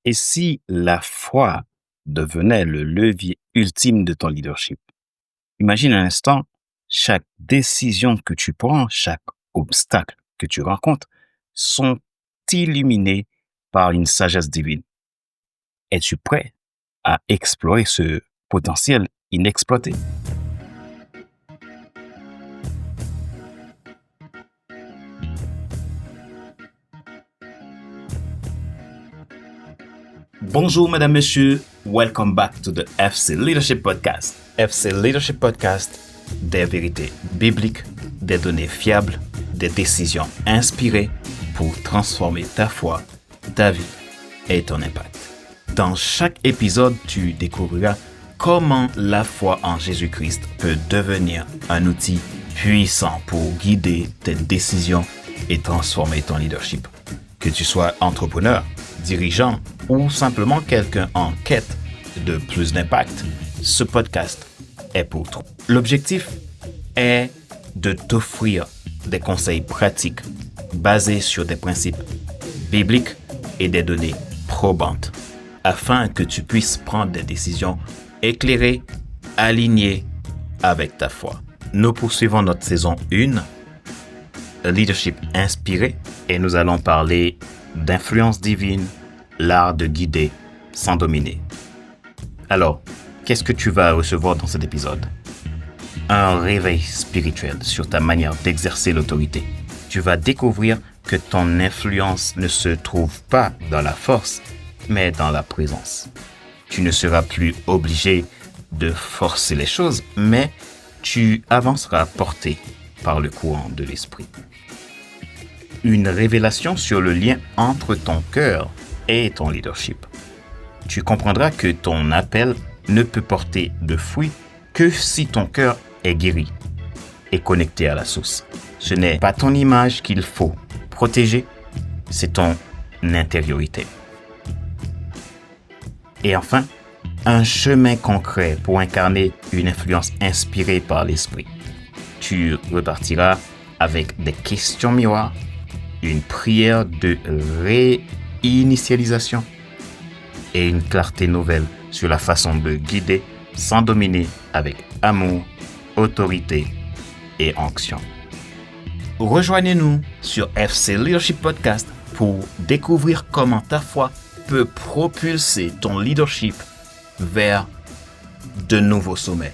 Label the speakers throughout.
Speaker 1: Et si la foi devenait le levier ultime de ton leadership? Imagine un instant, chaque décision que tu prends, chaque obstacle que tu rencontres sont illuminés par une sagesse divine. Es-tu prêt à explorer ce potentiel inexploité? Bonjour, madame, monsieur. Welcome back to the FC Leadership Podcast. FC Leadership Podcast, des vérités bibliques, des données fiables, des décisions inspirées pour transformer ta foi, ta vie et ton impact. Dans chaque épisode, tu découvriras comment la foi en Jésus-Christ peut devenir un outil puissant pour guider tes décisions et transformer ton leadership. Que tu sois entrepreneur, dirigeant ou simplement quelqu'un en quête de plus d'impact, ce podcast est pour toi. L'objectif est de t'offrir des conseils pratiques basés sur des principes bibliques et des données probantes afin que tu puisses prendre des décisions éclairées, alignées avec ta foi. Nous poursuivons notre saison 1, Leadership inspiré, et nous allons parler d'influence divine, l'art de guider sans dominer. Alors, qu'est-ce que tu vas recevoir dans cet épisode? Un réveil spirituel sur ta manière d'exercer l'autorité. Tu vas découvrir que ton influence ne se trouve pas dans la force, mais dans la présence. Tu ne seras plus obligé de forcer les choses, mais tu avanceras porté par le courant de l'esprit. Une révélation sur le lien entre ton cœur et ton leadership. Tu comprendras que ton appel ne peut porter de fruits que si ton cœur est guéri et connecté à la source. Ce n'est pas ton image qu'il faut protéger, c'est ton intériorité. Et enfin, un chemin concret pour incarner une influence inspirée par l'esprit. Tu repartiras avec des questions miroirs, une prière de réinitialisation et une clarté nouvelle sur la façon de guider sans dominer avec amour, autorité et onction. Rejoignez-nous sur FC Leadership Podcast pour découvrir comment ta foi peut propulser ton leadership vers de nouveaux sommets.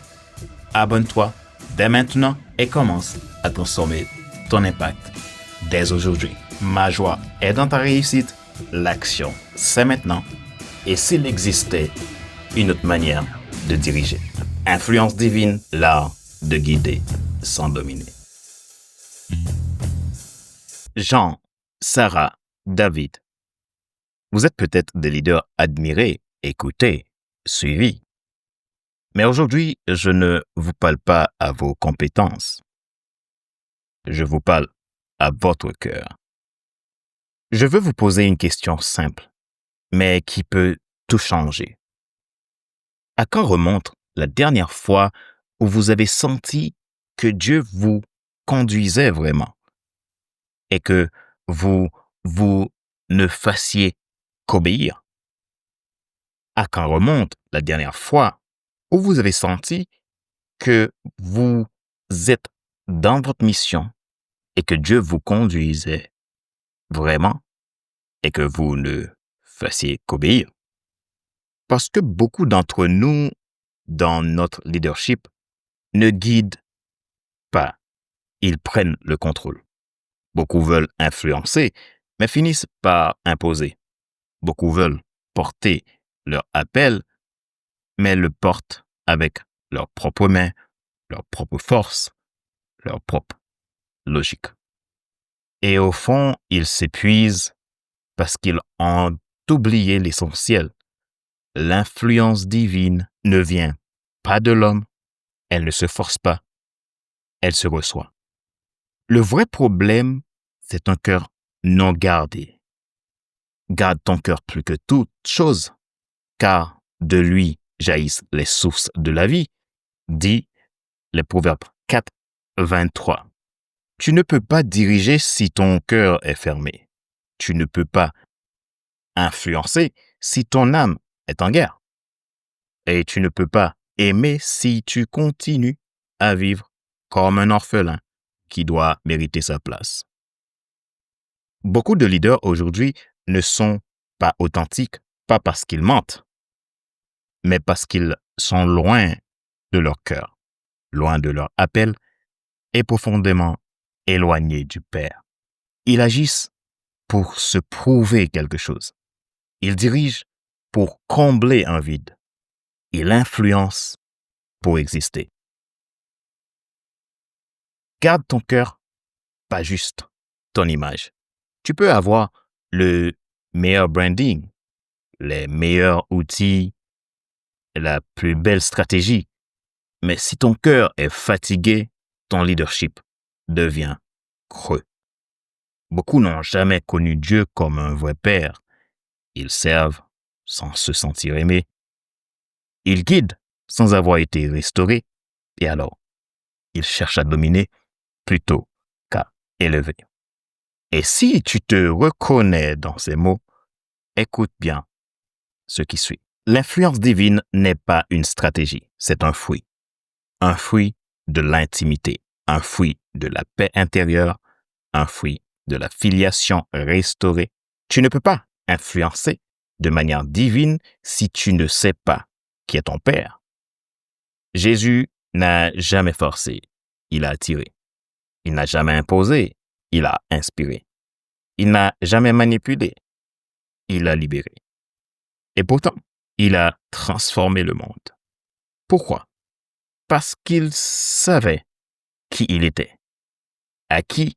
Speaker 1: Abonne-toi dès maintenant et commence à transformer ton impact dès aujourd'hui. Ma joie est dans ta réussite. L'action, c'est maintenant. Et s'il existait une autre manière de diriger? Influence divine, l'art de guider sans dominer. Jean, Sarah, David. Vous êtes peut-être des leaders admirés, écoutés, suivis. Mais aujourd'hui, je ne vous parle pas à vos compétences. Je vous parle à votre cœur. Je veux vous poser une question simple, mais qui peut tout changer. À quand remonte la dernière fois où vous avez senti que Dieu vous conduisait vraiment et que vous ne fassiez qu'obéir? À quand remonte la dernière fois où vous avez senti que vous êtes dans votre mission et que Dieu vous conduisait vraiment et que vous ne fassiez qu'obéir? Parce que beaucoup d'entre nous, dans notre leadership, ne guident pas. Ils prennent le contrôle. Beaucoup veulent influencer, mais finissent par imposer. Beaucoup veulent porter leur appel, mais le portent avec leurs propres mains, leur propre force, leur propre logique. Et au fond, ils s'épuisent parce qu'ils ont oublié l'essentiel. L'influence divine ne vient pas de l'homme, elle ne se force pas, elle se reçoit. Le vrai problème, c'est un cœur non gardé. Garde ton cœur plus que toute chose, car de lui jaillissent les sources de la vie, dit les Proverbes 4, 23. Tu ne peux pas diriger si ton cœur est fermé. Tu ne peux pas influencer si ton âme est en guerre. Et tu ne peux pas aimer si tu continues à vivre comme un orphelin qui doit mériter sa place. Beaucoup de leaders aujourd'hui ne sont pas authentiques, pas parce qu'ils mentent, mais parce qu'ils sont loin de leur cœur, loin de leur appel et profondément éloignés du Père. Ils agissent pour se prouver quelque chose. Ils dirigent pour combler un vide. Ils influencent pour exister. Garde ton cœur, pas juste ton image. Tu peux avoir le meilleur branding, les meilleurs outils, la plus belle stratégie. Mais si ton cœur est fatigué, ton leadership devient creux. Beaucoup n'ont jamais connu Dieu comme un vrai père. Ils servent sans se sentir aimés. Ils guident sans avoir été restaurés. Et alors, ils cherchent à dominer plutôt qu'à élever. Et si tu te reconnais dans ces mots, écoute bien ce qui suit. L'influence divine n'est pas une stratégie, c'est un fruit. Un fruit de l'intimité, un fruit de la paix intérieure, un fruit de la filiation restaurée. Tu ne peux pas influencer de manière divine si tu ne sais pas qui est ton Père. Jésus n'a jamais forcé, il a attiré. Il n'a jamais imposé, il a inspiré. Il n'a jamais manipulé, il a libéré. Et pourtant, il a transformé le monde. Pourquoi? Parce qu'il savait qui il était, à qui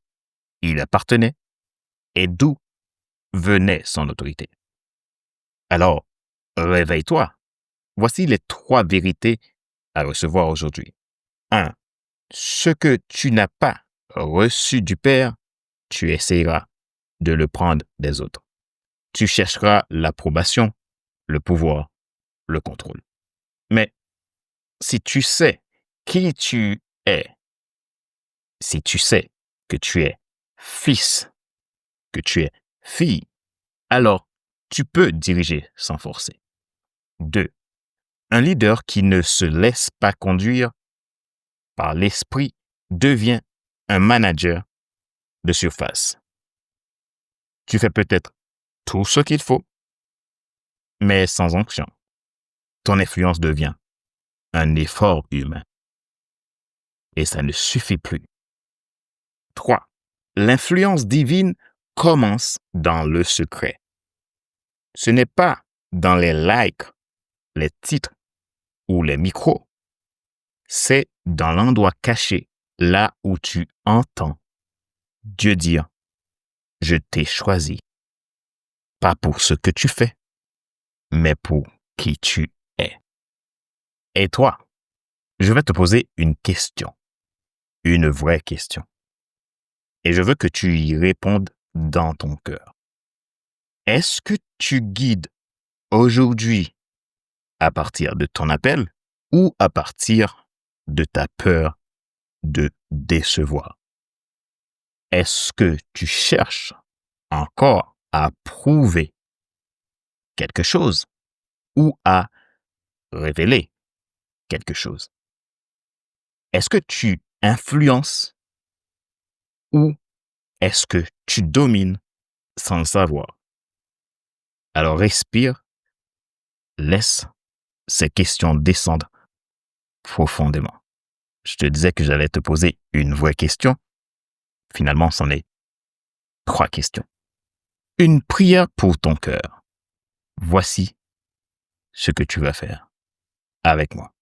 Speaker 1: il appartenait et d'où venait son autorité. Alors, réveille-toi. Voici les 3 vérités à recevoir aujourd'hui. 1. Ce que tu n'as pas reçu du Père, tu essaieras de le prendre des autres. Tu chercheras l'approbation, le pouvoir, le contrôle. Mais si tu sais qui tu es, si tu sais que tu es fils, que tu es fille, alors tu peux diriger sans forcer. 2. Un leader qui ne se laisse pas conduire par l'esprit devient un manager de surface. Tu fais peut-être tout ce qu'il faut, mais sans onction. Ton influence devient un effort humain. Et ça ne suffit plus. 3. L'influence divine commence dans le secret. Ce n'est pas dans les likes, les titres ou les micros. C'est dans l'endroit caché, là où tu entends Dieu dire « Je t'ai choisi ». Pas pour ce que tu fais, mais pour qui tu es. Et toi, je vais te poser une question, une vraie question. Et je veux que tu y répondes dans ton cœur. Est-ce que tu guides aujourd'hui à partir de ton appel ou à partir de ta peur de décevoir? Est-ce que tu cherches encore à prouver quelque chose ou à révéler quelque chose? Est-ce que tu influences ou est-ce que tu domines sans le savoir? Alors respire, laisse ces questions descendre profondément. Je te disais que j'allais te poser une vraie question. Finalement, c'en est 3 questions. Une prière pour ton cœur. Voici ce que tu vas faire avec moi.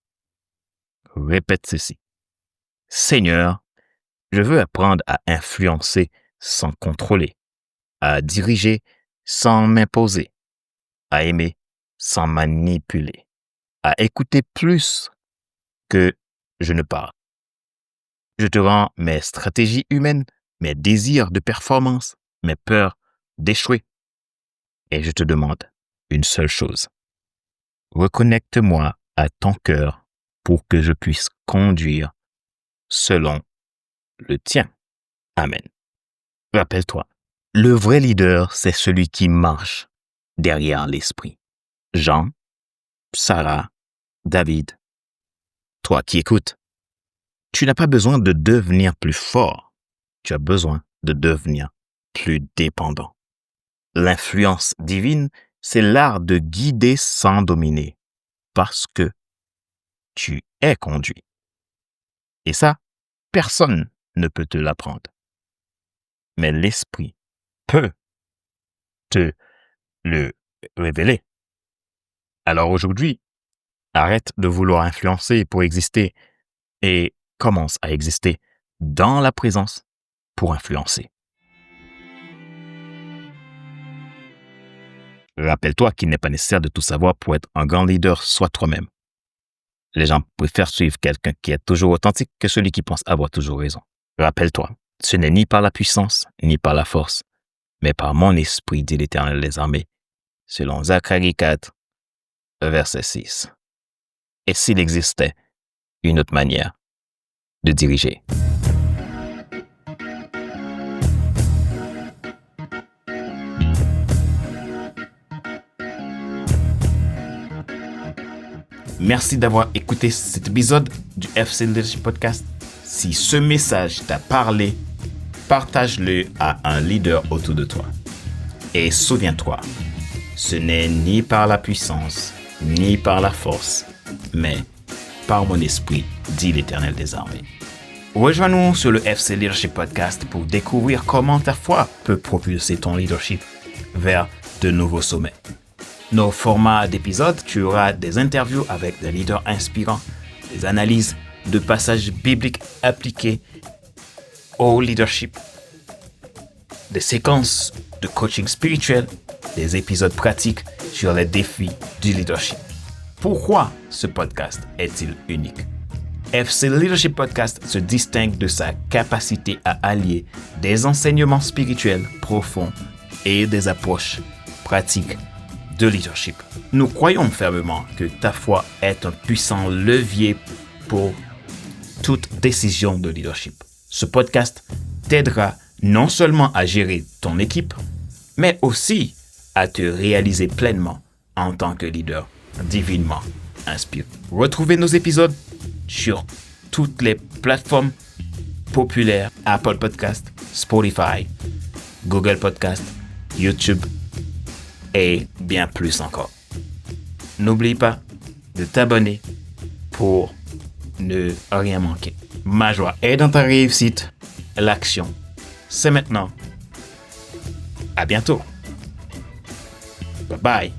Speaker 1: Répète ceci. Seigneur, je veux apprendre à influencer sans contrôler, à diriger sans m'imposer, à aimer sans manipuler, à écouter plus que je ne parle. Je te rends mes stratégies humaines, mes désirs de performance, mes peurs d'échouer. Et je te demande une seule chose. Reconnecte-moi à ton cœur pour que je puisse conduire selon le tien. Amen. Rappelle-toi, le vrai leader, c'est celui qui marche derrière l'esprit. Jean, Sarah, David, toi qui écoutes, tu n'as pas besoin de devenir plus fort. Tu as besoin de devenir plus dépendant. L'influence divine, c'est l'art de guider sans dominer, parce que tu es conduit. Et ça, personne ne peut te l'apprendre. Mais l'Esprit peut te le révéler. Alors aujourd'hui, arrête de vouloir influencer pour exister et commence à exister dans la présence pour influencer. Rappelle-toi qu'il n'est pas nécessaire de tout savoir pour être un grand leader, sois toi-même. Les gens préfèrent suivre quelqu'un qui est toujours authentique que celui qui pense avoir toujours raison. Rappelle-toi, ce n'est ni par la puissance, ni par la force, mais par mon esprit, dit l'Éternel des armées, selon Zacharie 4, verset 6. Et s'il existait une autre manière de diriger? Merci d'avoir écouté cet épisode du FC Leadership Podcast. Si ce message t'a parlé, partage-le à un leader autour de toi. Et souviens-toi, ce n'est ni par la puissance, ni par la force, mais par mon esprit, dit l'Éternel des armées. Rejoins-nous sur le FC Leadership Podcast pour découvrir comment ta foi peut propulser ton leadership vers de nouveaux sommets. Nos formats d'épisodes, tu auras des interviews avec des leaders inspirants, des analyses de passages bibliques appliqués au leadership, des séquences de coaching spirituel, des épisodes pratiques sur les défis du leadership. Pourquoi ce podcast est-il unique? FC Leadership Podcast se distingue de sa capacité à allier des enseignements spirituels profonds et des approches pratiques de leadership. Nous croyons fermement que ta foi est un puissant levier pour toute décision de leadership. Ce podcast t'aidera non seulement à gérer ton équipe, mais aussi à te réaliser pleinement en tant que leader divinement inspiré. Retrouvez nos épisodes sur toutes les plateformes populaires: Apple Podcast, Spotify, Google Podcast, YouTube et bien plus encore. N'oublie pas de t'abonner pour ne rien manquer. Ma joie est dans ta réussite. L'action, c'est maintenant. À bientôt. Bye bye.